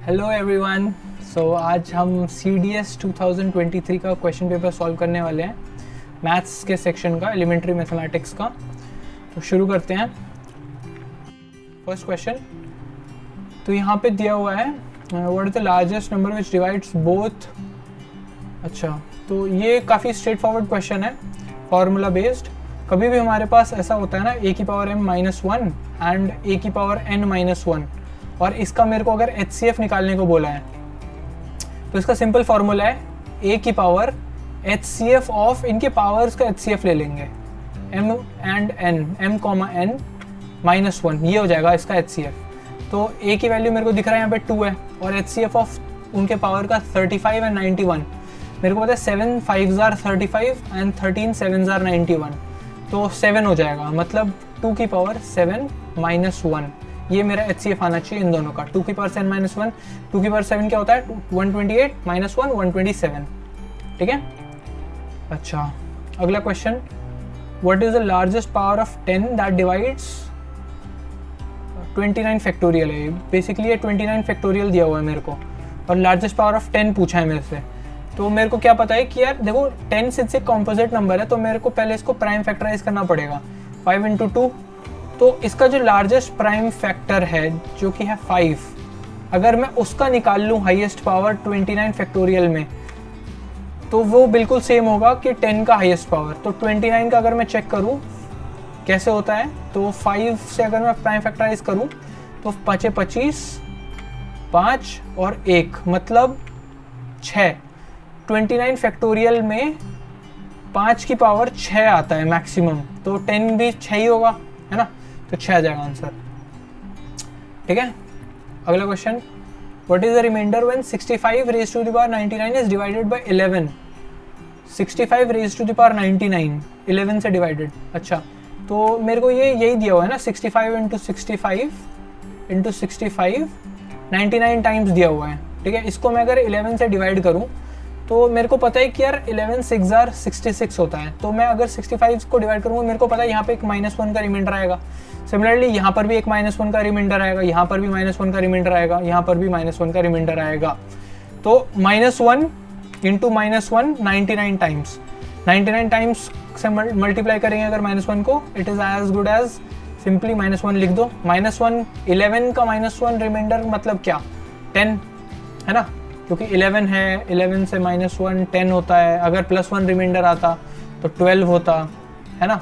Hello everyone. सो आज हम CDS 2023 का क्वेश्चन पेपर सॉल्व करने वाले हैं, मैथ्स के सेक्शन का, एलिमेंट्री मैथमेटिक्स का। तो शुरू करते हैं। फर्स्ट क्वेश्चन तो यहाँ पे दिया हुआ है, what is the largest number which divides both. अच्छा, तो ये काफ़ी स्ट्रेट फॉरवर्ड क्वेश्चन है, फार्मूला बेस्ड। कभी भी हमारे पास ऐसा होता है ना, a की पावर m-1 एंड a की पावर n-1, और इसका मेरे को अगर HCF निकालने को बोला है तो इसका सिंपल फार्मूला है a की पावर HCF ऑफ, इनके पावर्स का HCF ले लेंगे, m एंड n, m,n-1, ये हो जाएगा इसका HCF। तो a की वैल्यू मेरे को दिख रहा है यहाँ पे 2 है, और HCF ऑफ उनके पावर का 35 एंड 91, मेरे को पता है 7 5s are 35 and 13 7s are 91, तो 7 हो जाएगा, मतलब 2 की पावर 7 -1, ये मेरा HCF आना चाहिए इन दोनों का। 2 की पावर 7 -1, 2 की पावर 7 क्या होता है, 128 -1 127, ठीक है। अच्छा, अगला question, what is the largest power of 10 that divides 29 factorial है। बेसिकली ये 29 फैक्टोरियल दिया हुआ है मेरे को, और लार्जेस्ट पावर ऑफ 10 पूछा है मेरे से। तो मेरे को क्या पता है कि यार देखो 10 से कॉम्पोजिट नंबर है, तो मेरे को पहले इसको प्राइम फैक्टराइज करना पड़ेगा। 5 × 2, तो इसका जो लार्जेस्ट प्राइम फैक्टर है जो कि है 5, अगर मैं उसका निकाल लूँ हाईएस्ट पावर 29 फैक्टोरियल में, तो वो बिल्कुल सेम होगा कि 10 का हाईएस्ट पावर। तो 29 का अगर मैं चेक करूँ कैसे होता है, तो 5 से अगर मैं प्राइम फैक्टराइज करूँ तो 5 × 25, 5 और 1 मतलब 6। 29 फैक्टोरियल में 5 की पावर 6 आता है मैक्सिमम, तो 10 भी 6 ही होगा, है ना, तो 6 आ जाएगा आंसर, ठीक है। अगला question, what is the remainder when 65 raise to the power 99 is divided by 11। 65 raise to the power 99 11 से डिवाइडेड। अच्छा, तो मेरे को ये यही दिया हुआ है ना, 65 × 65 × 65 99 टाइम्स दिया हुआ है, ठीक है। इसको मैं अगर 11 से डिवाइड करूँ तो मेरे को पता है कि यार 11 6s are 66 होता है, तो मैं अगर 65 को डिवाइड करूँगा, मेरे को पता है यहाँ पे एक -1 का रिमाइंडर आएगा। सिमिलरली यहाँ पर भी एक -1 का रिमाइंडर आएगा, यहाँ पर भी -1 का रिमाइंडर आएगा, यहाँ पर भी -1 का रिमाइंडर आएगा। तो -1 × -1 99 टाइम्स, 99 टाइम्स से मल्टीप्लाई करेंगे अगर -1 को, it is as good as simply -1 लिख दो। -1 11 का -1 रिमाइंडर मतलब क्या, 10, है ना, क्योंकि 11 है, 11 से -1 10 होता है। अगर +1 रिमाइंडर आता तो 12 होता, है ना,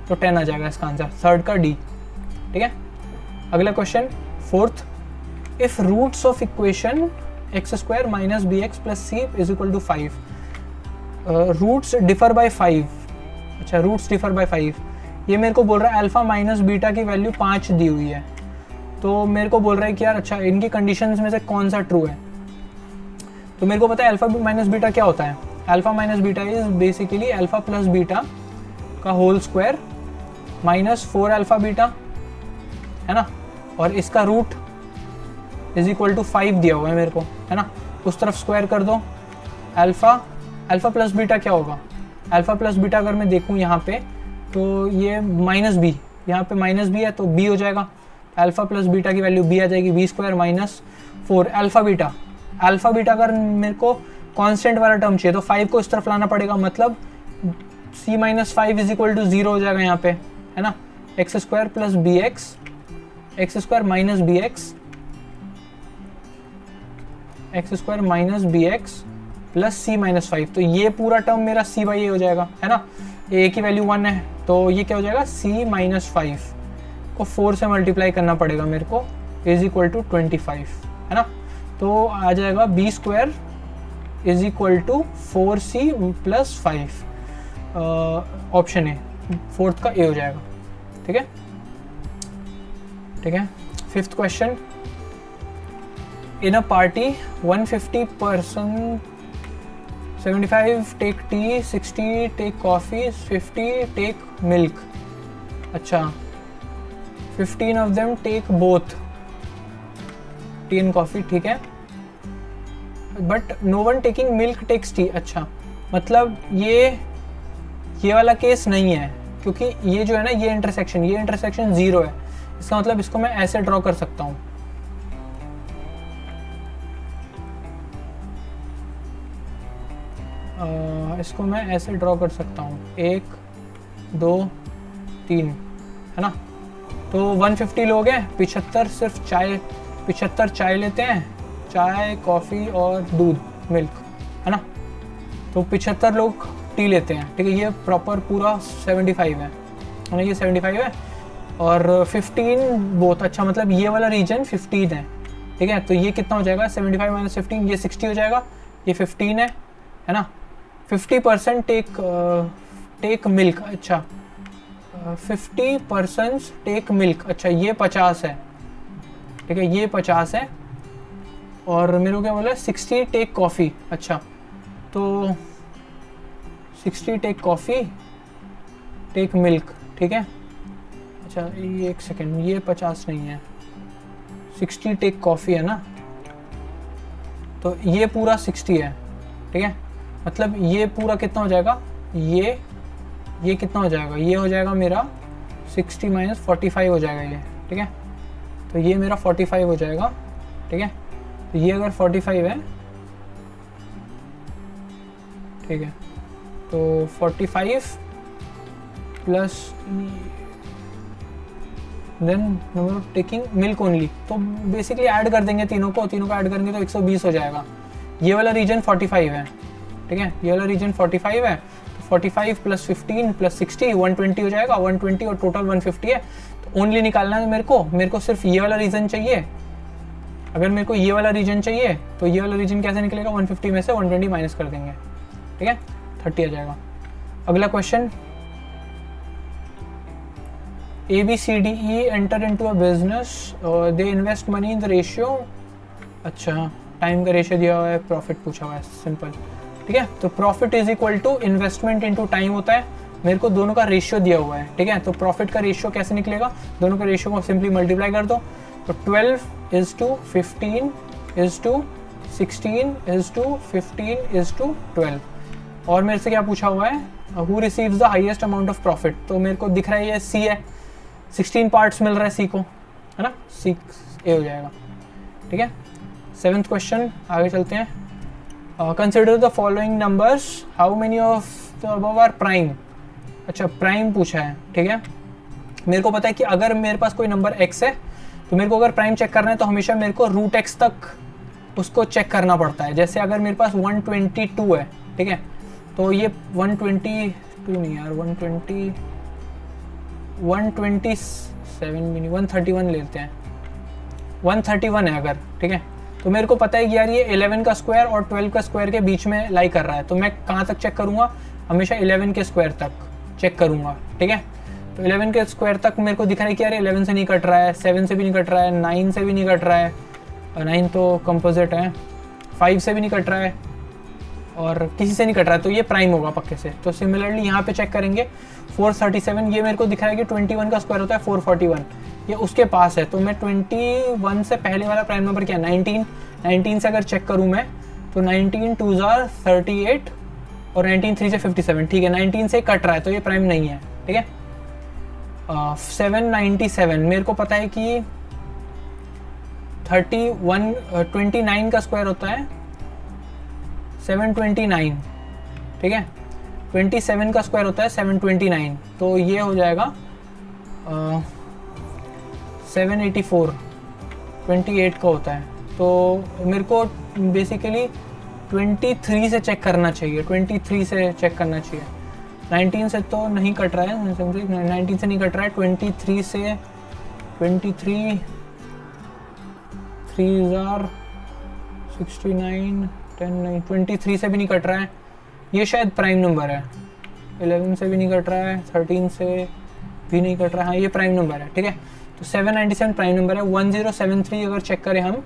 तो 10 आ जाएगा इसका आंसर, थर्ड का D, ठीक है। अगला question, fourth, if roots of equation x² - bx + c = 5, roots differ by 5। अच्छा, रूट्स डिफर बाय 5, ये मेरे को बोल रहा है अल्फा माइनस बीटा की वैल्यू 5 दी हुई है, तो मेरे को बोल रहा है कि यार अच्छा इनकी कंडीशंस में से कौन सा ट्रू है। तो मेरे को पता है अल्फा माइनस बीटा क्या होता है। Alpha minus beta is basically alpha plus beta का होल स्क्वायर -4 अल्फा बीटा, है ना, और इसका रूट = 5 दिया हुआ है मेरे को, है ना, उस तरफ स्क्वायर कर दो। अल्फा प्लस बीटा क्या होगा, अल्फा प्लस बीटा अगर मैं देखूँ यहाँ पे, तो ये -b, यहाँ पे -b है तो b हो जाएगा। अल्फा प्लस बीटा की वैल्यू b आ जाएगी, b² - 4 अल्फा बीटा अगर मेरे को कांस्टेंट वाला टर्म चाहिए तो 5 को इस तरफ लाना पड़ेगा, मतलब c - 5 = 0 हो जाएगा यहाँ पे, है ना, x² + bx, x² - bx, x² - bx + c - 5, तो ये पूरा टर्म मेरा c/a हो जाएगा, है ना। a की वैल्यू 1 है तो ये क्या हो जाएगा, c - 5 को 4 से मल्टीप्लाई करना पड़ेगा मेरे को, = 25, है ना, तो आ जाएगा b² = 4c + 5, option A, fourth का ए हो जाएगा, ठीक है, ठीक है। Fifth question, in a party 150 person 75 take tea, 60 take coffee, 50 take milk. अच्छा, 15 of them take both tea and coffee, ठीक है, but no one taking milk takes tea. अच्छा, मतलब ये वाला केस नहीं है, क्योंकि ये जो है ना, ये इंटरसेक्शन 0 है। इसका मतलब इसको मैं ऐसे ड्रॉ कर सकता हूँ, इसको मैं ऐसे ड्रॉ कर सकता हूँ, 1 2 3, है ना। तो 150 लोग हैं, 75 सिर्फ चाय, 75 चाय लेते हैं, चाय कॉफ़ी और दूध मिल्क, है ना। तो 75 लोग टी लेते हैं, ठीक है। ये प्रॉपर पूरा 75 है ना, ये 75 है। और 15 बहुत अच्छा, मतलब ये वाला रीजन 15 है, ठीक है। तो ये कितना हो जाएगा, 75 माइनस 15, ये 60 हो जाएगा, ये 15 है ना। 50% टेक मिल्क, अच्छा 50% टेक मिल्क, अच्छा ये 50 है, ठीक है, ये 50 है। और मेरे को क्या बोला, 60 टेक कॉफ़ी, अच्छा तो 60 टेक कॉफ़ी टेक मिल्क, ठीक है। अच्छा ये एक सेकेंड, ये 50 नहीं है, 60 टेक कॉफ़ी है ना, तो ये पूरा 60 है, ठीक है। मतलब ये पूरा कितना हो जाएगा, ये कितना हो जाएगा, ये हो जाएगा मेरा 60 माइनस 45 हो जाएगा ये, ठीक है। तो ये मेरा 45 हो जाएगा, ठीक है। तो ये अगर 45 है, ठीक है, तो 45 plus then number of taking milk only, तो बेसिकली ऐड कर देंगे तीनों को ऐड करेंगे तो 120 हो जाएगा। ये वाला रीजन 45 है, ठीक है, ये वाला रीजन 45 है। तो 45 प्लस 15 प्लस 60 120 हो जाएगा, 120 और टोटल 150 है। तो ओनली निकालना है मेरे को सिर्फ ये वाला रीजन चाहिए। अगर मेरे को ये वाला रीजन चाहिए तो ये वाला रीजन कैसे निकलेगा, 150 में से 120 माइनस कर देंगे, ठीक है, 30 आ जाएगा। अगला question, ABCDE enter into a business, they invest money in the ratio, अच्छा टाइम का रेशियो दिया हुआ है, प्रॉफिट पूछा हुआ है, सिंपल, ठीक है। तो profit is equal to investment into time होता है, मेरे को दोनों का रेशियो दिया हुआ है, ठीक है। तो प्रॉफिट का रेशियो कैसे निकलेगा, दोनों का रेशियो को सिंपली मल्टीप्लाई कर दो, तो 12 is to 15 is to 16 is to 15 is to 12। और मेरे से क्या पूछा हुआ है, who receives the highest amount of profit, तो मेरे को दिख रहा है ये सी है, 16 पार्ट्स मिल रहा है सी को, है ना, सी ए हो जाएगा, ठीक है। 7th क्वेश्चन, आगे चलते हैं। Consider the following numbers, how many of the above are prime, अच्छा प्राइम पूछा है, ठीक है। मेरे को पता है कि अगर मेरे पास कोई नंबर x है तो मेरे को अगर प्राइम चेक करना है तो हमेशा मेरे को रूट x तक उसको चेक करना पड़ता है। जैसे अगर मेरे पास 122 है, ठीक है, तो ये 122 नहीं यार, 127 भी नहीं, 131 लेते हैं, 131 है अगर, ठीक है। तो मेरे को पता है कि यार ये 11 का स्क्वायर और 12 का स्क्वायर के बीच में लाई कर रहा है, तो मैं कहाँ तक चेक करूँगा, हमेशा 11 के स्क्वायर तक चेक करूँगा, ठीक है। तो 11 के स्क्वायर तक मेरे को दिख रहा है कि यार 11 से नहीं कट रहा है, 7 से भी नहीं कट रहा है, 9 से भी नहीं कट रहा है, 9 तो कंपोजिट है, 5 से भी नहीं कट रहा है और किसी से नहीं कट रहा है, तो ये प्राइम होगा पक्के से। तो सिमिलरली यहाँ पे चेक करेंगे, 437 ये मेरे को दिख रहा है कि 21 का स्क्वायर होता है 441, ये उसके पास है। तो मैं 21 से पहले वाला प्राइम नंबर क्या है, 19 से अगर चेक करूँ मैं तो 19 2s are 38 और 19 3 से 57, ठीक है, 19 से कट रहा है तो ये प्राइम नहीं है, ठीक है। 797 मेरे को पता है कि 29 का स्क्वायर होता है 729, ठीक है, 27 का स्क्वायर होता है 729, तो ये हो जाएगा 784, 28 का होता है। तो मेरे को बेसिकली 23 से चेक करना चाहिए, 23 से चेक करना चाहिए, 19 से तो नहीं कट रहा है, 19 से नहीं कट रहा है, 23 से 23 3 69 10 9 23 से भी नहीं कट रहा है, ये शायद प्राइम नंबर है, 11 से भी नहीं कट रहा है, 13 से भी नहीं कट रहा है, हाँ ये प्राइम नंबर है, ठीक है। तो 797 प्राइम नंबर है। 1073 अगर चेक करें हम,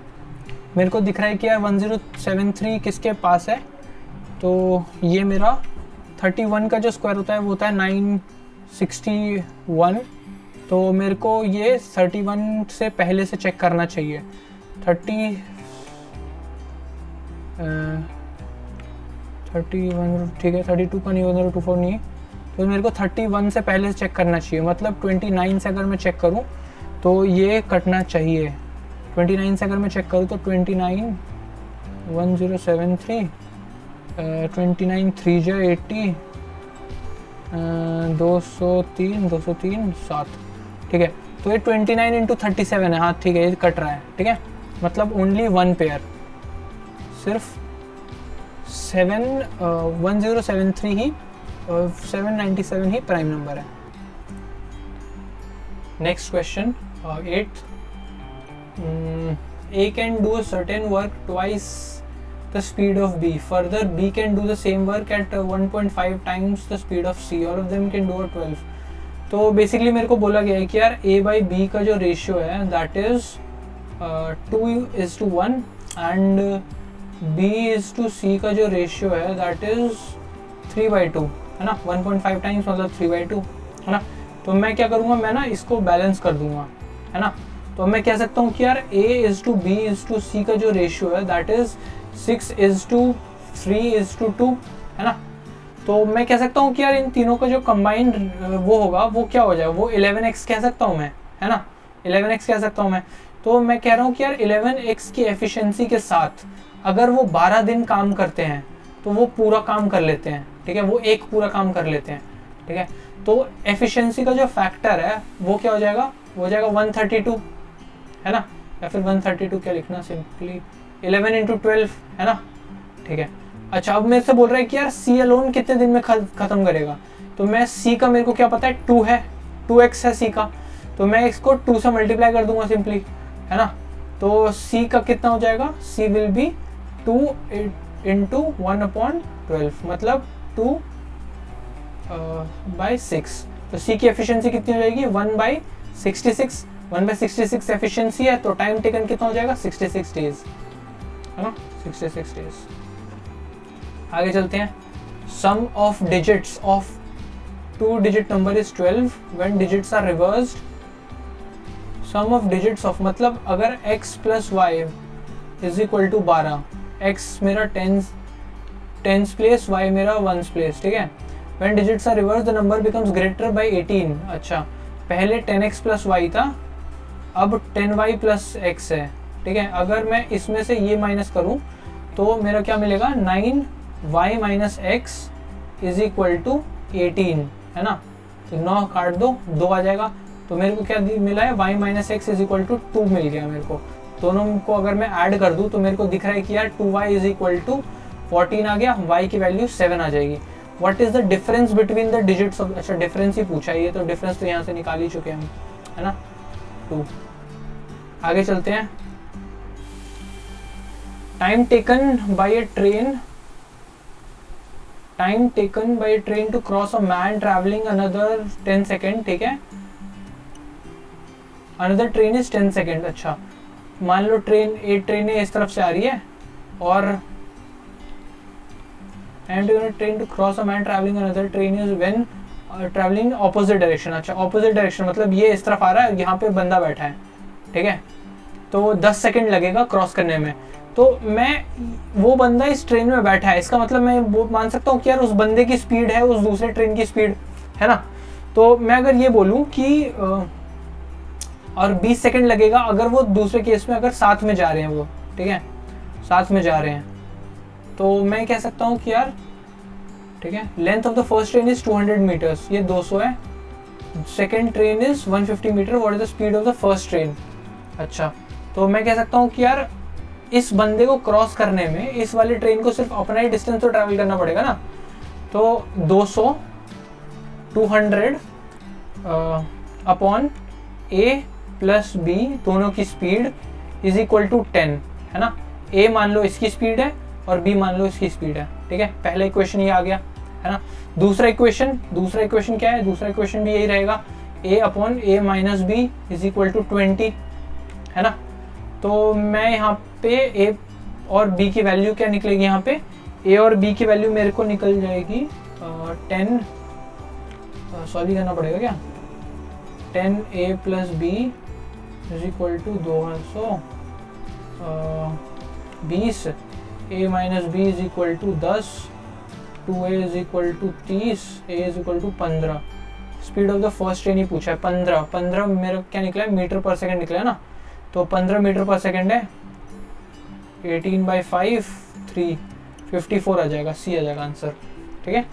मेरे को दिख रहा है कि यार 1073 किसके पास है, तो ये मेरा 31 का जो स्क्वायर होता है वो होता है 961, तो मेरे को ये 31 से पहले से चेक करना चाहिए, 31 ठीक है, 32 का नहीं होगा, 24 नहीं, तो मेरे को 31 से पहले से चेक करना चाहिए, मतलब 29 से अगर मैं चेक करूँ तो ये कटना चाहिए, 29 से अगर मैं चेक करूँ तो 29 1073 29 3 जा 80, 203 7, ठीक है। तो ये 29 इंटू 37 है, हाँ ठीक है, ये कट रहा है, ठीक है। मतलब ओनली वन पेयर, सिर्फ 1073 ही 797 ही प्राइम नंबर है। Next question 8th, A can do a certain work twice the speed of B. Further, B can do the same work at 1.5 times the speed of C. All of them can do a 12. तो basically मेरे को बोला गया है कि यार A by B का जो रेशियो है दैट इज 2:1 एंड B/C का जो रेशियो है दैट इज 3/2, है ना। 1.5 टाइम्स मतलब 3/2, है ना। तो मैं क्या करूँगा, मैं ना इसको बैलेंस कर दूंगा, है ना। तो मैं कह सकता हूँ कि यार A/B/C का जो रेशियो है दैट इज 6:3:2, है ना। तो मैं कह सकता हूँ कि यार इन तीनों का जो कंबाइंड वो होगा वो क्या हो जाएगा, वो 11x कह सकता हूँ मैं, है ना। 11x कह सकता हूँ मैं। तो मैं कह रहा हूँ कि यार 11x की एफिशिएंसी के साथ अगर वो 12 दिन काम करते हैं तो वो पूरा काम कर लेते हैं, ठीक है। वो एक पूरा काम कर लेते हैं, ठीक है। तो एफिशिएंसी का जो फैक्टर है वो क्या हो जाएगा, वो हो जाएगा 132, है ना। या फिर 132 क्या लिखना, सिंपली 11 इंटू 12, है ना, ठीक है। अच्छा, अब मेरे से बोल रहा है कि यार C अलोन कितने दिन में खत्म करेगा। तो मैं C का मेरे को क्या पता है 2 है, 2x है C का, तो मैं इसको 2 से मल्टीप्लाई कर दूंगा सिंपली, है ना। तो C का कितना हो जाएगा, C विल बी 2 इंटू 1/12, मतलब 2/6। तो C की एफिशिएंसी कितनी हो जाएगी, 1/66। 1/66 एफिशिएंसी है, तो टाइम टेकन कितना हो जाएगा, 66 डेज, है ना, 66 डेज। आगे चलते हैं। Sum of digits of 2 digit number is 12 when digits are reversed. Sum of digits of मतलब अगर x + y is equal to 12, x मेरा 10s प्लेस, y मेरा 1s प्लेस, ठीक है। When digits are reversed the number becomes greater by 18। अच्छा, पहले 10x + y था, अब 10y + x है, ठीक है। अगर मैं इसमें से ये माइनस करूं तो मेरा क्या मिलेगा, 9y - x is equal to 18, है ना। तो 9 काट दो, 2 आ जाएगा। तो मेरे को क्या मिला है, y - x is equal to 2 मिल गया मेरे को। दोनों को अगर मैं ऐड कर दूं तो मेरे को दिख रहा है कि यार 2y इज इक्वल टू 14 आ गया, y की वैल्यू 7 आ जाएगी। What is the difference between the digits of, अच्छा डिफरेंस ही पूछा है ये, तो डिफरेंस तो यहाँ से निकाल ही चुके हम, है ना, 2। आगे चलते हैं। Time taken by a train to cross a man travelling another 10 second, ठीक है। Another train is 10 second. अच्छा, मान लो एक ट्रेन इस तरफ से आ रही है और and train to cross a man travelling another train is when travelling opposite direction. अच्छा, ऑपोजिट डायरेक्शन मतलब ये इस तरफ आ रहा है, यहाँ पे बंदा बैठा है, ठीक है। तो 10 सेकेंड लगेगा क्रॉस करने में। तो मैं, वो बंदा इस ट्रेन में बैठा है, इसका मतलब मैं वो मान सकता हूँ कि यार उस बंदे की स्पीड है उस दूसरे ट्रेन की स्पीड, है ना। तो मैं अगर ये बोलूँ कि और 20 सेकंड लगेगा अगर वो दूसरे केस में अगर साथ में जा रहे हैं वो, ठीक है, साथ में जा रहे हैं, तो मैं कह सकता हूँ कि यार, ठीक है, length of the first train is 200 metres, ये 200 है। Second train is 150 metre, what is the speed of the first train. अच्छा, तो मैं कह सकता हूँ कि यार इस बंदे को क्रॉस करने में इस वाली ट्रेन को सिर्फ अपना ही डिस्टेंस तो ट्रैवल करना पड़ेगा ना। तो 200 200 अपॉन A + B दोनों की स्पीड इज इक्वल टू 10, है ना। A मान लो इसकी स्पीड है और B मान लो इसकी स्पीड है, ठीक है। पहला इक्वेशन ये आ गया, है ना। दूसरा इक्वेशन क्या है, दूसरा इक्वेशन भी यही रहेगा, A upon A - B is equal to 20, है ना। तो मैं यहाँ पे A और B की वैल्यू क्या निकलेगी, यहाँ पे A और B की वैल्यू मेरे को निकल जाएगी 10, सॉल्व करना पड़ेगा क्या, 10A + B is equal to 220, A - B is equal to 10, 2A is equal to 30, A is equal to 15। Speed of the first train ही पूछा है, 15 मेरा क्या निकला है, मीटर पर सेकेंड निकला है ना। तो 15 मीटर पर सेकेंड है, 18/5 3, 54 आ जाएगा, सी आ जाएगा आंसर। ठीक है,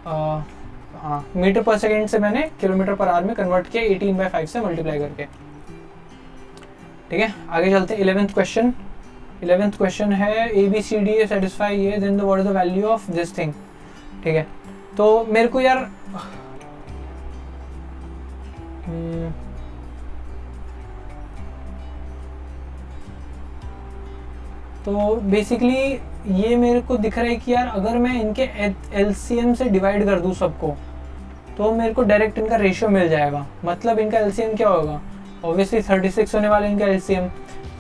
हाँ, मीटर पर सेकेंड से मैंने किलोमीटर पर आवर में कन्वर्ट किया 18/5 से मल्टीप्लाई करके। ठीक है, आगे चलते हैं 11th क्वेश्चन। 11th क्वेश्चन है A B C D satisfy ये, then what is the value of this thing. ठीक है, तो मेरे को यार तो बेसिकली ये मेरे को दिख रहा है कि यार अगर मैं इनके एलसीएम से डिवाइड कर दूं सबको, तो मेरे को डायरेक्ट इनका रेशियो मिल जाएगा। मतलब इनका एलसीएम क्या होगा, ऑब्वियसली 36 होने वाला इनका एलसीएम।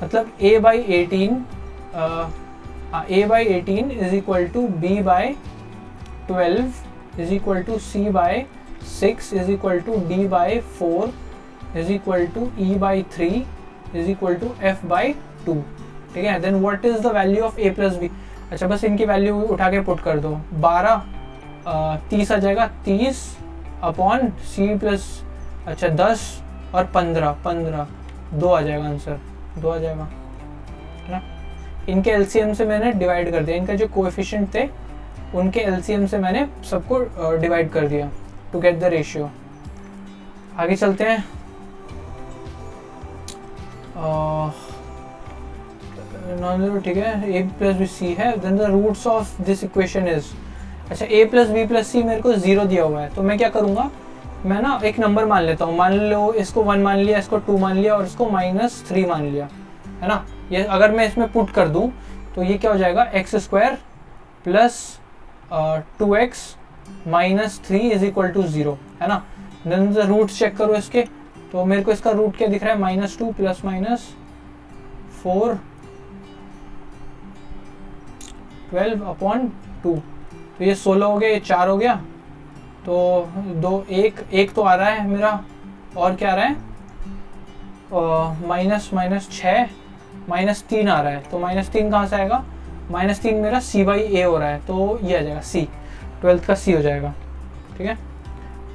मतलब a/18 is equal to b/12 is equal to c/6 is equal to d/4 is equal to e/3 is equal to f/2। ठीक है, then what is the value of a plus b. अच्छा, बस इनकी value उठा के put कर दो। 12 30 आ जाएगा, 30 अपॉन सी प्लस, अच्छा 10 और 15 2 आ जाएगा आंसर, 2 आ जाएगा, है ना। इनके एलसीएम से मैंने डिवाइड कर दिया, इनका जो कोएफिशिएंट थे उनके एलसीएम से मैंने सबको डिवाइड कर दिया टू गेट द रेशियो। आगे चलते हैं। ठीक है, a प्लस बी सी है, then the roots of this equation is, अच्छा a plus b plus c मेरे को 0 दिया हुआ है, तो मैं क्या करूँगा, मैं ना एक नंबर मान लेता हूँ। मान लो इसको 1 मान लिया, इसको 2 मान लिया और इसको -3 मान लिया, है ना। ये अगर मैं इसमें पुट कर दूँ तो ये क्या हो जाएगा, x² plus 2x minus 3 is equal to 0, है ना। देन द रूट चेक करो इसके, तो मेरे को इसका रूट क्या दिख रहा है, -2 प्लस -4 12 अपॉन 2, तो ये 16 हो गया, ये 4 हो गया, तो 2 1 तो आ रहा है मेरा, और क्या आ रहा है, -6 -3 आ रहा है, तो -3 कहाँ से आएगा, -3 मेरा c/a हो रहा है, तो ये आ जाएगा c, 12th का c हो जाएगा। ठीक है,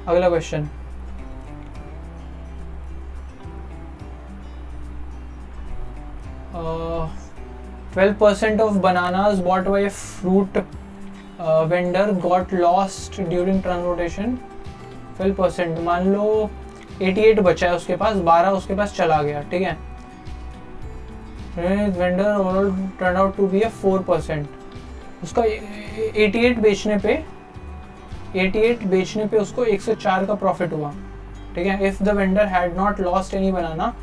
अगला question. uh, 12% of bananas bought by a fruit vendor got lost during transportation। 12%, मान लो 88 बचा है उसके पास, 12 उसके पास चला गया। ठीक है, vendor overall turn out to be a 4%। उसका 88 बेचने पे उसको 104 का प्रॉफिट हुआ। ठीक है, if the vendor had not lost any banana,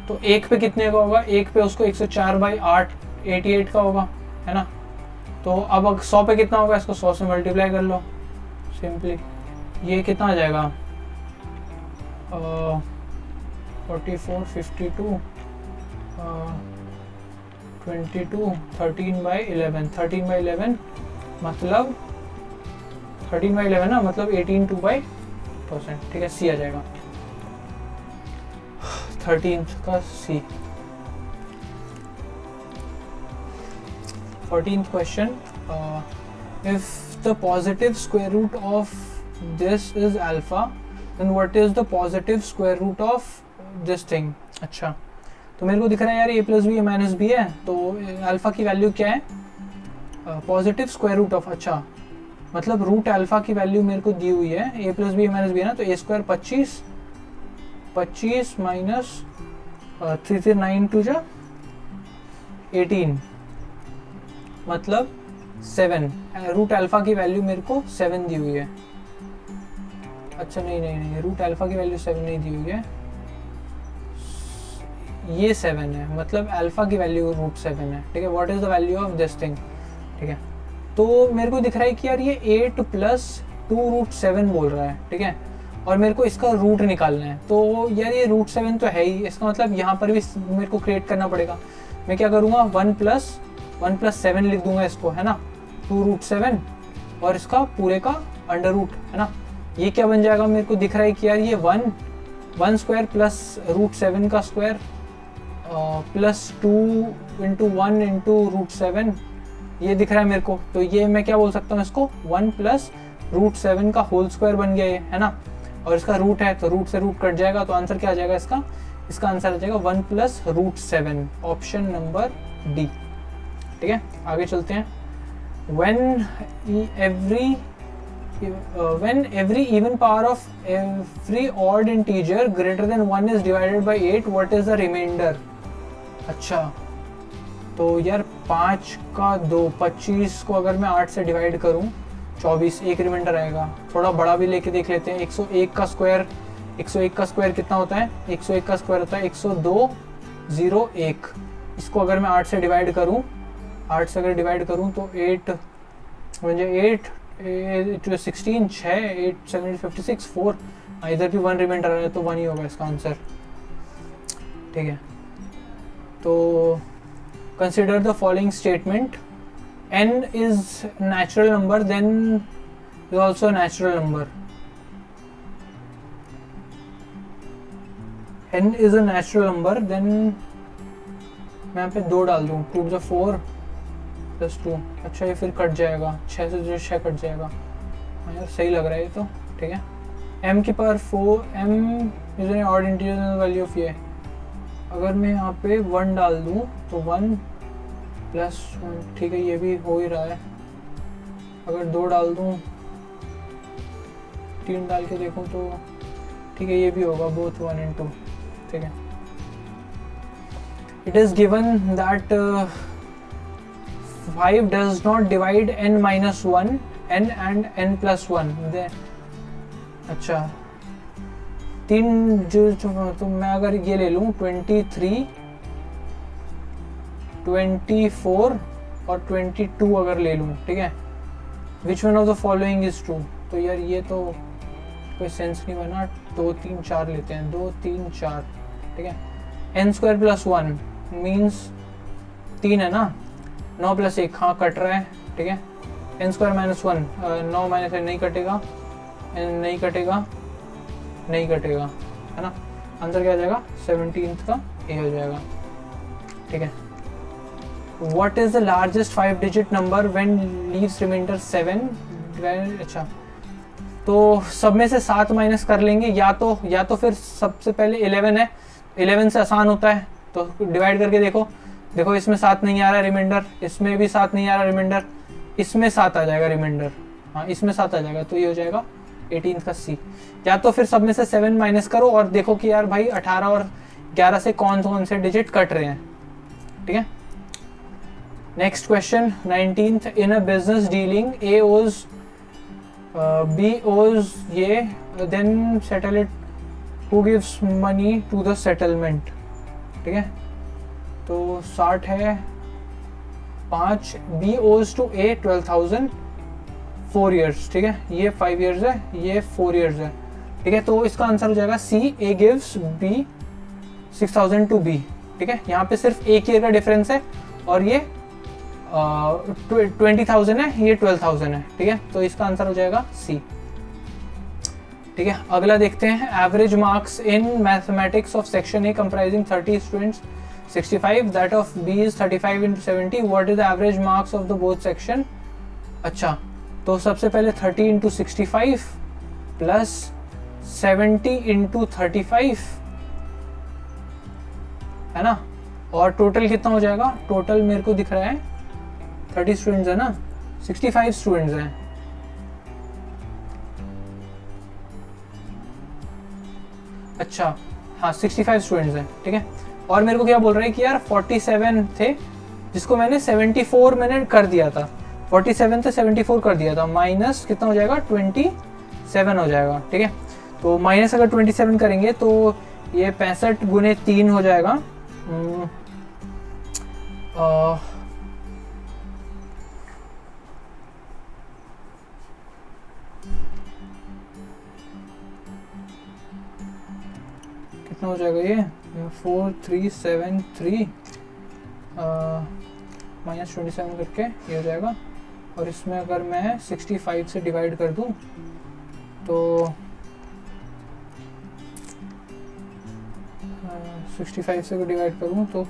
तो एक पे कितने का होगा, एक पे उसको 104/8 88 का होगा, है ना। तो अब 100 पे कितना होगा, इसको 100 से मल्टीप्लाई कर लो सिंपली, ये कितना आ जाएगा, 44 52 22 13/11 मतलब 13/11 ना, मतलब 18/2%। ठीक है, सी आ जाएगा 13th का सी। 14th question, if the positive square root of this is alpha, then what is the positive square root of this thing। अच्छा, तो मेरे को दिख रहा है यार a plus b minus b है, तो अल्फा की वैल्यू क्या है, पॉजिटिव स्क्वायर रूट ऑफ, अच्छा मतलब रूट अल्फा की वैल्यू मेरे को दी हुई है, a plus b minus b है ना, तो a² 25 माइनस 3 9 2 जा 18 मतलब 7। रूट अल्फा की वैल्यू मेरे को 7 दी हुई है। अच्छा नहीं, रूट अल्फा की वैल्यू 7 नहीं दी हुई है, ये 7 है, मतलब अल्फा की वैल्यू रूट 7 है। ठीक है, what is the value of this thing. ठीक है, तो मेरे को दिख रहा है कि यार ये 8 + 2√7 बोल रहा है। ठीक है, और मेरे को इसका रूट निकालना है, तो यार ये √7 तो है ही, इसका मतलब यहाँ पर भी मेरे को क्रिएट करना पड़ेगा। मैं क्या करूँगा, 1 + 7 लिख दूंगा इसको, है ना, 2√7 और इसका पूरे का अंडर रूट, है ना। ये क्या बन जाएगा, मेरे को दिख रहा है कि यार ये 1² प्लस √7 का स्क्वायर प्लस 2 × 1 × √7, ये दिख रहा है मेरे को। तो ये मैं क्या बोल सकता हूँ इसको, 1 + √7 का होल स्क्वायर बन गया ये, है ना। और इसका रूट है, तो रूट से रूट कट जाएगा, तो आंसर क्या आ जाएगा इसका आंसर आ जाएगा 1 + √7, ऑप्शन नंबर डी। ठीक है, आगे चलते हैं। when every even power of every odd integer greater than 1 is divided by 8, what is the remainder? अच्छा, तो यार 5 का 2, 25 को अगर मैं 8 से डिवाइड करूं 24, एक रिमाइंडर आएगा। थोड़ा बड़ा भी लेके देख लेते हैं। 101 का स्क्वायर, 101 का स्क्वायर कितना होता है? 101 का स्क्वायर होता है 102.01। इसको अगर मैं 8 से डिवाइड करूं, 8 से अगर डिवाइड करूं तो 8 मुझे 8 16 6 8 7 56 4, इधर भी 1 रिमाइंडर है तो 1 ही होगा इसका आंसर। ठीक है, तो consider the following statement, n is natural number then is also a natural number. n is a natural number then मैं यहाँ पे 2 डाल दूँ, 2 + 4 + 2। अच्छा, ये फिर कट जाएगा, 6 से जो 6 कट जाएगा। हाँ यार सही लग रहा है ये तो। ठीक है, m की power 4, m is an odd integer value of ये। अगर मैं यहाँ पे 1 डाल दूँ तो 1 + 1, ठीक है ये भी हो ही रहा है। अगर 2 डाल दूँ, 3 डाल के देखूँ तो ठीक है ये भी होगा, बोथ 1 and 2। ठीक है, it is given that 5 does not divide n - 1 n and n + 1। अच्छा, 3 जो तो मैं अगर ये ले लूँ 23, 24 और 22 अगर ले लूँ, ठीक है, which one of the following is true? तो यार ये तो कोई सेंस नहीं बना। 2 3 4 लेते हैं, 2 3 4। ठीक है, n² + 1 मीन्स 3 है ना, 9 + 1, हाँ कट रहा है। ठीक है, n² - 1 9 - 1 नहीं कटेगा, नहीं कटेगा, नहीं कटेगा, है ना। आंसर क्या आ जाएगा? 17th का ए हो जाएगा। ठीक है, What is the largest 5-digit number when leaves remainder 7? अच्छा, तो सब में से 7 माइनस कर लेंगे, या तो फिर सबसे पहले 11 है, 11 से आसान होता है तो डिवाइड करके देखो इसमें 7 नहीं आ रहा है रिमाइंडर, इसमें भी 7 नहीं आ रहा रिमाइंडर, इसमें 7 आ जाएगा रिमाइंडर, हाँ इसमें 7 आ जाएगा, तो ये हो जाएगा 18th का सी। या तो फिर सब में से 7 माइनस करो और देखो कि यार भाई 18 और 11 से कौन से डिजिट कट रहे हैं। ठीक है, next question 19th, in a business dealing A owes B owes ये, then settle it, who gives money to the settlement. ठीक है, तो 60 है 5, B owes to A 12,000 4 years। ठीक है, ये 5 years है, ये 4 years है। ठीक है, तो इसका आंसर हो जाएगा C, A gives B 6,000 to B। ठीक है, यहाँ पे सिर्फ एक ईयर का डिफरेंस है और ये 20,000 है, ये 12,000 है। ठीक है, तो इसका आंसर हो जाएगा सी। ठीक है, अगला देखते हैं, average marks in mathematics of section A comprising 30 students 65, that of B is 35 × 70, what is the average marks of the both section? अच्छा, तो सबसे पहले 30 × 65 प्लस 70 × 35 है ना, और टोटल कितना हो जाएगा? टोटल मेरे को दिख रहा है 30 स्टूडेंट्स है ना, 65 स्टूडेंट्स हैं। अच्छा हाँ 65 स्टूडेंट्स हैं। ठीक है, और मेरे को क्या बोल रहा है कि यार 47 थे जिसको मैंने 74 मैंने कर दिया था, 47 से 74 कर दिया था, माइनस कितना हो जाएगा? 27 हो जाएगा। ठीक है, तो माइनस अगर 27 करेंगे तो ये 65 × 3 हो जाएगा। कितना हो जाएगा ये? 4373 माइनस 27 करके ये हो जाएगा, और इसमें अगर मैं 65 से डिवाइड कर दूं तो 65 से डिवाइड करूं तो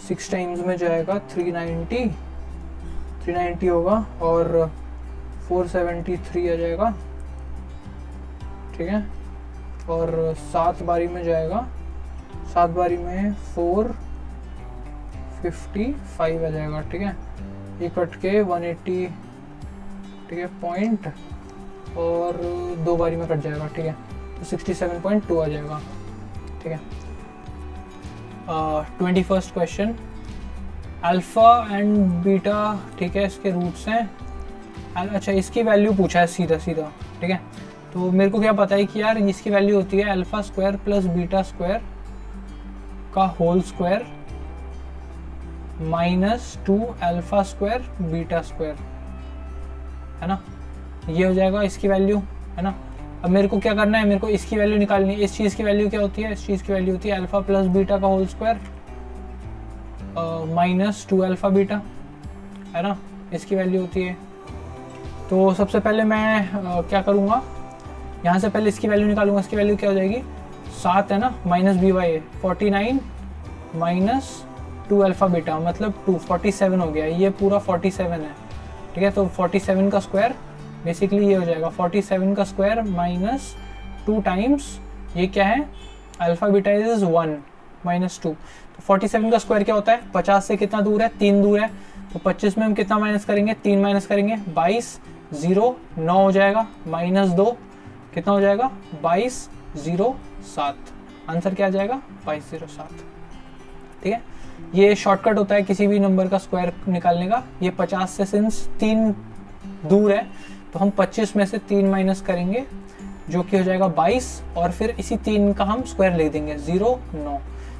6 टाइम्स में जाएगा 390 होगा, और 473 आ जाएगा। ठीक है, और 7 बारी में जाएगा, 7 बारी में 455 आ जाएगा। ठीक है, ये कट के 180 ठीक है, पॉइंट और 2 बारी में कट जाएगा, ठीक है, तो 67.2 आ जाएगा, ठीक है। 21st question, alpha and beta, ठीक है, इसके रूट्स हैं। अच्छा, इसकी वैल्यू पूछा है सीधा सीधा, ठीक है, तो मेरे को क्या पता है कि यार इसकी वैल्यू होती है alpha square plus beta square का whole square -2 alpha square beta square, है ना, ये हो जाएगा इसकी वैल्यू, है ना। अब मेरे को क्या करना है, मेरे को इसकी वैल्यू निकालनी है। इस चीज़ की वैल्यू क्या होती है, इस चीज़ की वैल्यू होती है अल्फ़ा प्लस बीटा का होल स्क्वायर -2 अल्फ़ा बीटा, है ना, इसकी वैल्यू होती है। तो सबसे पहले मैं क्या करूँगा, यहाँ से पहले इसकी वैल्यू निकालूंगा। इसकी वैल्यू क्या हो जाएगी, 7 है ना, -by 49 -2 अल्फ़ा बीटा मतलब 247 हो गया, ये पूरा 47 है, ठीक है। तो 47 का स्क्वायर बेसिकली ये हो जाएगा 47 का स्क्वायर -2 टाइम्स ये क्या है, अल्फ़ा बीटा इज 1 -2। तो 47 का स्क्वायर क्या होता है, 50 से कितना दूर है, 3 दूर है, तो 25 में हम कितना माइनस करेंगे, 3 माइनस करेंगे, 22 0 9 हो जाएगा, -2 कितना हो जाएगा, 22 0 7। आंसर क्या आ जाएगा, 22 0 7, ठीक है। ये शॉर्टकट होता है किसी भी नंबर का स्क्वायर निकालने का। ये 50 से सिंस 3 दूर है तो हम 25 में से 3 माइनस करेंगे जो कि हो जाएगा 22, और फिर इसी 3 का हम स्क्वायर लिख देंगे 0 9,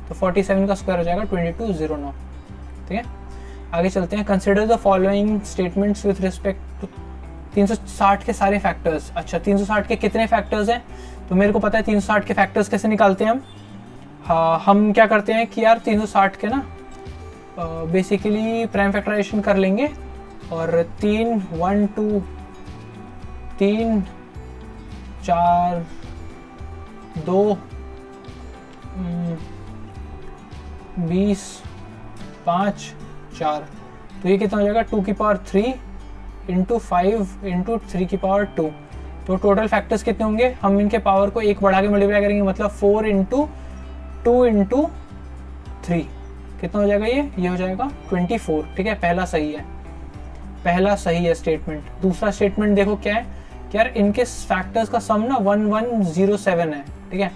तो 47 का स्क्वायर हो जाएगा 2209, ठीक है। आगे चलते हैं। Consider the following statements with respect to 360 के सारे फैक्टर्स। अच्छा, 360 के कितने फैक्टर्स हैं, तो मेरे को पता है 360 के फैक्टर्स कैसे निकालते हैं हम। हाँ, हम क्या करते हैं कि यार 360 के ना बेसिकली प्राइम फैक्टराइजेशन कर लेंगे, और 3 1 2 3 4 2 20 5 4, तो ये कितना हो जाएगा 2 की पावर 3 इंटू 5 इंटू 3 की पावर 2। तो टोटल फैक्टर्स कितने होंगे, हम इनके पावर को 1 बढ़ा के मल्टीप्लाई करेंगे, मतलब 4 इंटू 2 इंटू 3 कितना हो जाएगा, ये हो जाएगा 24, ठीक है। पहला सही है, पहला सही है स्टेटमेंट। दूसरा स्टेटमेंट देखो क्या है कि यार इनके फैक्टर्स का सम ना 1107 है, ठीक है।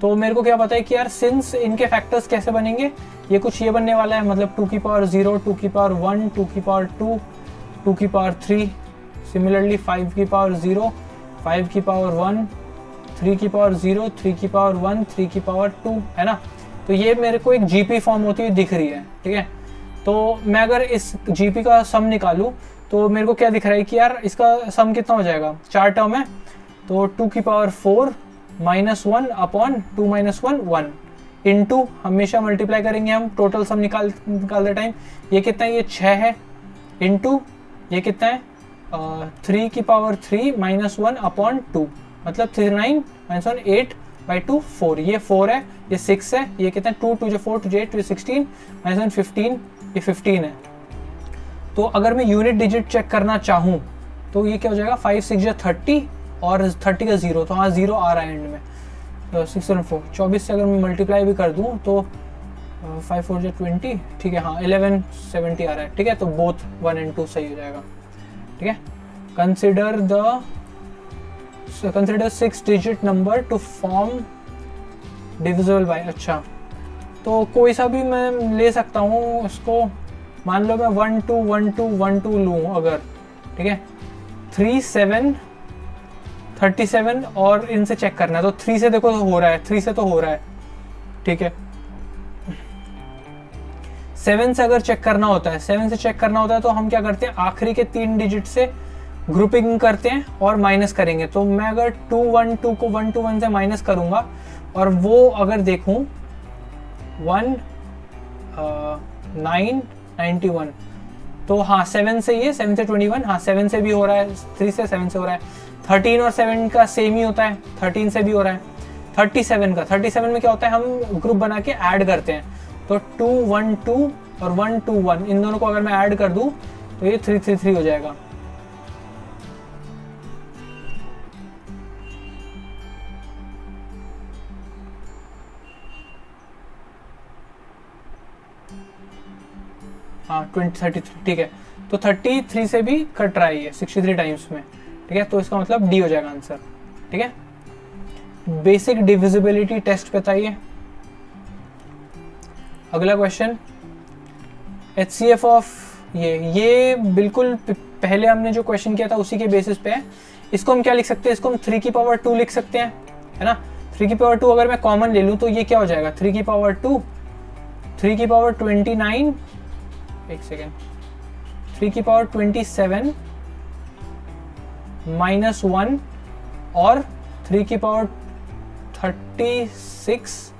तो मेरे को क्या पता है कि यार सिंस इनके फैक्टर्स कैसे बनेंगे, ये कुछ ये बनने वाला है, मतलब 2 की पावर 0 2 की पावर 1 2 की पावर 2 2 की पावर 3, सिमिलरली 5 की पावर 0 5 की पावर 1 3 की पावर 0 3 की पावर 1 3 की पावर 2, है ना। तो ये मेरे को एक जीपी फॉर्म होती हुई दिख रही है, ठीक है। तो मैं अगर इस जीपी का सम निकालूं तो मेरे को क्या दिख रहा है कि यार इसका सम कितना हो जाएगा, 4 टर्म है, तो 2 की पावर 4 -1 अपॉन 2 - 1 1 इंटू, हमेशा मल्टीप्लाई करेंगे हम टोटल सम निकालते टाइम, ये कितना है, ये 6 है, इंटू ये कितना है 3 की पावर 3 -1 अपॉन 2, मतलब 39 - 1 8 by 2 4, ये 4 है, ये 6 है, ये कितना है 2 2 जो 4 2 8 2 16 -1 15, ये 15 है। तो अगर मैं यूनिट डिजिट चेक करना चाहूँ तो ये क्या हो जाएगा, 5 6 जो 30 और 30 का 0, तो हाँ 0 आ रहा है एंड में, तो 6 और 4 24 से अगर मैं मल्टीप्लाई भी कर दूँ तो 5 4 जो 20, ठीक है, हाँ 1170 आ रहा है, ठीक है। तो बोथ 1 and 2 सही हो जाएगा, ठीक है। Consider 6 digit number two form divisible by. अच्छा, तो कोई सा भी मैं ले सकता हूँ इसको, मान लो मैं 1 2 1 2 1 2 लूँ अगर, ठीक है। 3 7 37 और इनसे चेक करना है, तो 3 से देखो तो हो रहा है, 3 से तो हो रहा है, ठीक है। 7 से अगर चेक करना होता है, 7 से चेक करना होता है तो हम क्या करते हैं, आखिरी के 3 डिजिट से ग्रुपिंग करते हैं और माइनस करेंगे। तो मैं अगर 2 1 2 को 1 2 1 से माइनस करूंगा और वो अगर देखूं 1 9 91, तो हाँ 7 से ये 7 से 21, हाँ 7 से भी हो रहा है, 3 से 7 से हो रहा है। 13 और 7 का सेम ही होता है, 13 से भी हो रहा है। 37 में क्या होता है, हम ग्रुप बना के ऐड करते हैं, तो 2 1 2 और 1 2 1 इन दोनों को अगर मैं ऐड कर दूं तो ये 3 3 3 हो जाएगा। हाँ 20 33, ठीक है। तो 33 से भी कट रहा है ये 63 टाइम्स में, ठीक है, तो इसका मतलब डी हो जाएगा आंसर, ठीक है। बेसिक डिविजिबिलिटी टेस्ट बताइए। अगला क्वेश्चन, HCF ऑफ ये बिल्कुल पहले हमने जो क्वेश्चन किया था उसी के बेसिस पे है। इसको हम क्या लिख सकते हैं, इसको हम 3 की पावर 2 लिख सकते हैं, है ना। 3 की पावर 2 अगर मैं कॉमन ले लूँ तो ये क्या हो जाएगा, 3 की पावर 2, 3 की पावर 29, एक सेकेंड, 3 की पावर 27 माइनस 1 और 3 की पावर 36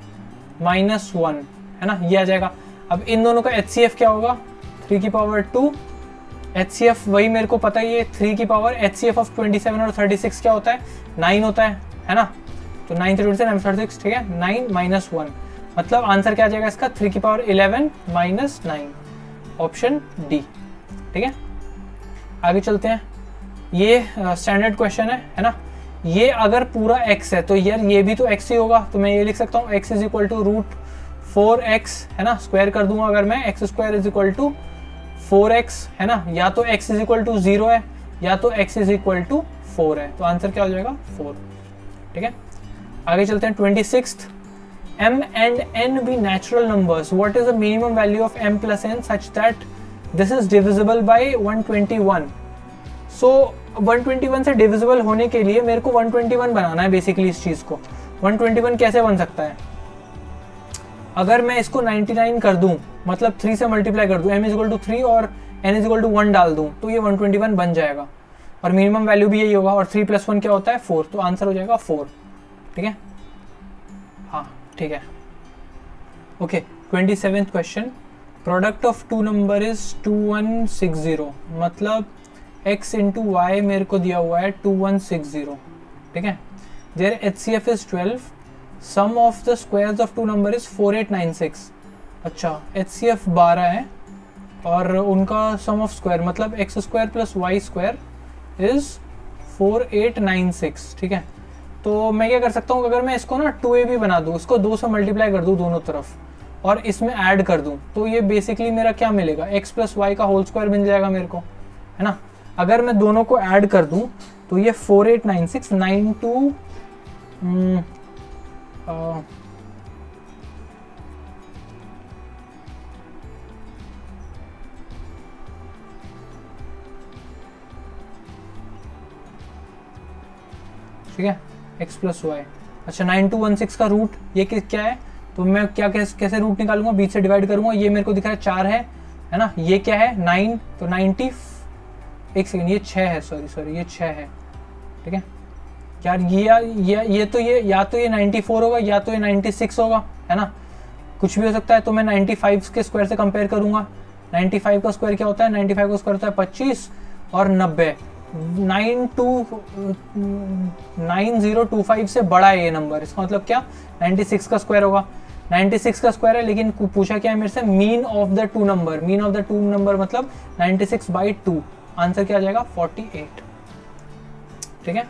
माइनस 1, है ना, ये आ जाएगा। अब इन दोनों का HCF क्या होगा, 3 की पावर 2, HCF वही मेरे को पता ही है 3 की पावर, HCF ऑफ 27 और 36 क्या होता है, 9 होता है ना। तो 9 से 36, ठीक है, 9 माइनस 1, मतलब आंसर क्या आ जाएगा इसका, 3 की पावर 11 माइनस 9, ऑप्शन डी, ठीक है। आगे चलते हैं, ये स्टैंडर्ड क्वेश्चन है ना। ये अगर पूरा x है तो यार ये भी तो x ही होगा, तो मैं ये लिख सकता हूँ x is equal to root 4x, है ना, स्क्वायर कर दूंगा अगर मैं, x square is equal to 4x, है ना, या तो x इज इक्वल टू 0 है या तो x इज इक्वल टू 4 है, तो आंसर क्या हो जाएगा 4, ठीक है। आगे चलते हैं 26th, m and n be natural numbers, what is the minimum value of m plus n such that this is divisible by 121। सो 121 से डिविजिबल होने के लिए मेरे को 121 बनाना है बेसिकली इस चीज़ को। 121 कैसे बन सकता है, अगर मैं इसको 99 कर दूं, मतलब 3 से मल्टीप्लाई कर दूं, m इज इक्वल टू 3 और n इज इक्वल टू 1 डाल दूं, तो ये 121 बन जाएगा और मिनिमम वैल्यू भी यही होगा, और 3 + 1 क्या होता है 4, तो आंसर हो जाएगा 4, ठीक है। हाँ ठीक है, okay. 27th question, product of two number is 2160, मतलब x इंटू वाई मेरे को दिया हुआ है 2160, ठीक है। There HCF is 12, sum of the squares of two number is 4896। अच्छा, HCF 12 है और उनका सम ऑफ स्क्वायर मतलब x square plus y square is 4896, to है। तो मैं क्या कर सकता हूँ, अगर मैं इसको ना 2ab बना दूँ, इसको 2 से मल्टीप्लाई कर दूँ दोनों तरफ और इसमें ऐड कर दूँ, तो ये बेसिकली मेरा क्या मिलेगा, x प्लस वाई का होल स्क्वायर मिल जाएगा मेरे को, है ना। अगर मैं दोनों को ऐड कर दूं तो ये 4896 92 ठीक है, x प्लस वाई। अच्छा, 9216 का रूट ये क्या है, तो मैं क्या कैसे रूट निकालूंगा, बीच से डिवाइड करूंगा, ये मेरे को दिख रहा है 4 है ना, ये क्या है 9, तो 90, एक सेकेंड, ये 6 है, सॉरी ये 6 है, ठीक है यार। ये तो ये या तो ये 94 होगा या तो ये 96 होगा, है ना, कुछ भी हो सकता है। तो मैं 95 के स्क्वायर से कंपेयर करूंगा, 95 का स्क्वायर क्या होता है, 95 का स्क्वायर होता है 25 और 90, 9025 से बड़ा है ये नंबर, इसका मतलब क्या 96 का स्क्वायर होगा। 96 का स्क्वायर है, लेकिन पूछा क्या है मेरे से, mean of the two number, mean of the two number मतलब 96/2, आंसर क्या आ जाएगा 48, ठीक है।